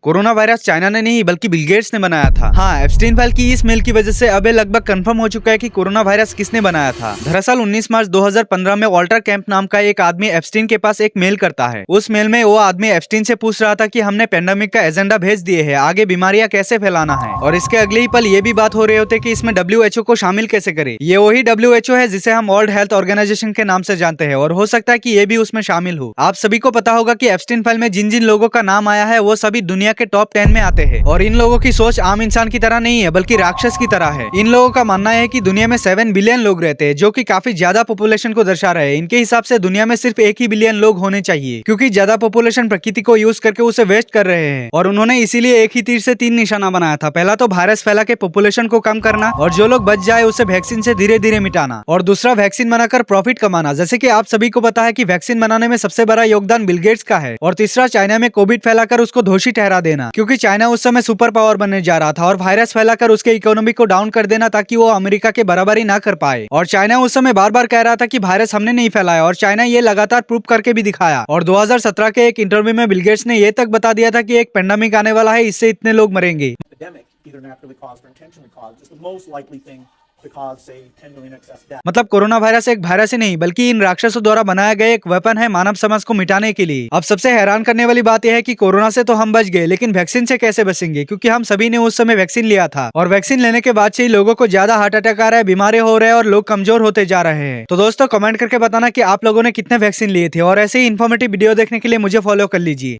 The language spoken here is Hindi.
कोरोना वायरस चाइना ने नहीं बल्कि बिल गेट्स ने बनाया था। हाँ, एप्स्टीन फाइल की इस मेल की वजह से अब लगभग कंफर्म हो चुका है कि कोरोना वायरस किसने बनाया था। दरअसल 19 मार्च 2015 में वॉल्टर कैंप नाम का एक आदमी एप्स्टीन के पास एक मेल करता है। उस मेल में वो आदमी एप्स्टीन से पूछ रहा था कि हमने पेंडेमिक का एजेंडा भेज दिए है, आगे बीमारियां कैसे फैलाना है। और इसके अगले ही पल ये भी बात हो रहे होते कि इसमें WHO को शामिल कैसे करे। ये वही WHO है जिसे हम वर्ल्ड हेल्थ ऑर्गेनाइजेशन के नाम से जानते हैं और हो सकता है कि ये भी उसमें शामिल हो। आप सभी को पता होगा कि एप्स्टीन फाइल में जिन जिन लोगों का नाम आया है वो सभी दुनिया के टॉप 10 में आते हैं। और इन लोगों की सोच आम इंसान की तरह नहीं है बल्कि राक्षस की तरह है। इन लोगों का मानना है कि दुनिया में 7 बिलियन लोग रहते हैं, जो कि काफी ज्यादा पॉपुलेशन को दर्शा रहे हैं। इनके हिसाब से दुनिया में सिर्फ 1 ही बिलियन लोग होने चाहिए, क्योंकि ज्यादा पॉपुलेशन प्रकृति को यूज करके उसे वेस्ट कर रहे हैं। और उन्होंने इसीलिए एक ही तीर से 3 निशाना बनाया था। पहला तो वायरस फैला के पॉपुलेशन को कम करना, और जो लोग बच जाए उसे वैक्सीन से धीरे धीरे मिटाना, और दूसरा वैक्सीन बनाकर प्रॉफिट कमाना। जैसे कि आप सभी को पता है कि वैक्सीन बनाने में सबसे बड़ा योगदान बिल गेट्स का है। और तीसरा चाइना में कोविड फैलाकर उसको दोषी ठहरा देना, क्योंकि चाइना उस समय सुपर पावर बनने जा रहा था, और वायरस फैलाकर उसके इकोनॉमी को डाउन कर देना ताकि वो अमेरिका के बराबरी ना कर पाए। और चाइना उस समय बार बार कह रहा था कि वायरस हमने नहीं फैलाया, और चाइना ये लगातार प्रूव करके भी दिखाया। और 2017 के एक इंटरव्यू में बिल गेट्स ने ये तक बता दिया था कि एक पेंडेमिक आने वाला है, इससे इतने लोग मरेंगे। either naturally caused or intentionally caused, is the most likely thing to cause, say, 10 million excess deaths. मतलब कोरोना वायरस एक वायरस ही नहीं बल्कि इन राक्षसों द्वारा बनाया गया एक वेपन है मानव समाज को मिटाने के लिए। अब सबसे हैरान करने वाली बात यह है कि कोरोना से तो हम बच गए, लेकिन वैक्सीन से कैसे बचेंगे, क्योंकि हम सभी ने उस समय वैक्सीन लिया था, और वैक्सीन लेने के बाद से ही लोगों को ज्यादा हार्ट अटैक आ रहा है, बीमारी हो रहे हैं और लोग कमजोर होते जा रहे हैं। तो दोस्तों कमेंट करके बताना कि आप लोगों ने कितने वैक्सीन लिए थे, और ऐसे ही इन्फॉर्मेटिव वीडियो देखने के लिए मुझे फॉलो कर लीजिए।